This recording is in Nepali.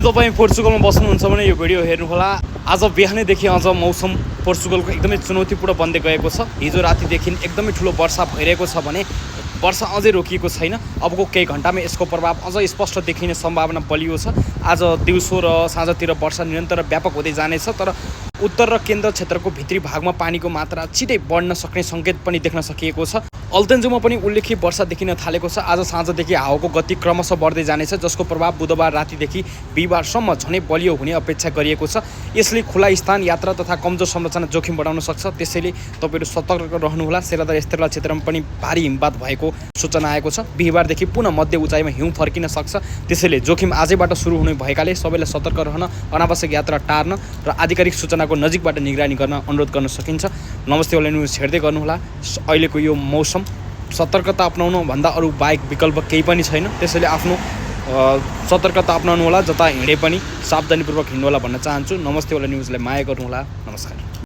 तपाईँ पोर्चुगलमा बस्नुहुन्छ भने यो भिडियो हेर्नुहोला। आज बिहानैदेखि अझ मौसम पोर्चुगलको एकदमै चुनौतीपूर्ण बन्दै गएको छ। हिजो रातिदेखि एकदमै ठुलो वर्षा भइरहेको छ भने वर्षा अझै रोकिएको छैन। अबको केही घन्टामा यसको प्रभाव अझ स्पष्ट देखिने सम्भावना बलियो छ। आज दिउँसो र साँझतिर वर्षा निरन्तर व्यापक हुँदै जानेछ, तर उत्तर र केन्द्र क्षेत्रको भित्री भागमा पानीको मात्रा छिटै बढ्न सक्ने सङ्केत पनि देख्न सकिएको छ। अल्तेन्जोमा पनि उल्लेख्य वर्षा देखिन थालेको छ। आज साँझदेखि हावाको गति क्रमशः बढ्दै जानेछ, जसको प्रभाव बुधबार रातिदेखि बिहिबारसम्म झनै बलियो हुने अपेक्षा गरिएको छ। यसले खुला स्थान, यात्रा तथा कमजोर संरचना जोखिम बढाउन सक्छ। त्यसैले तपाईँहरू सतर्क रहनुहोला। सेलादार एस्टेला क्षेत्रमा पनि भारी हिमपात भएको सूचना आएको छ। बिहिबारदेखि पुनः मध्य उचाइमा हिउँ फर्किन सक्छ। त्यसैले जोखिम आजैबाट सुरु हुने भएकाले सबैलाई सतर्क रहन, अनावश्यक यात्रा टार्न र आधिकारिक सूचनाको नजिकबाट निगरानी गर्न अनुरोध गर्न सकिन्छ। नमस्ते अनलाइन न्युज हेर्दै गर्नुहोला। अहिलेको यो मौसम सतर्कता अपनाउनु भन्दा अरू बाहेक विकल्प केही पनि छैन। त्यसैले आफ्नो सतर्कता अपनाउनु होला। जता हिँडे पनि सावधानीपूर्वक हिँड्नु होला भन्न चाहन्छु। नमस्ते अनलाइन न्युजलाई माया गर्नुहोला। नमस्कार।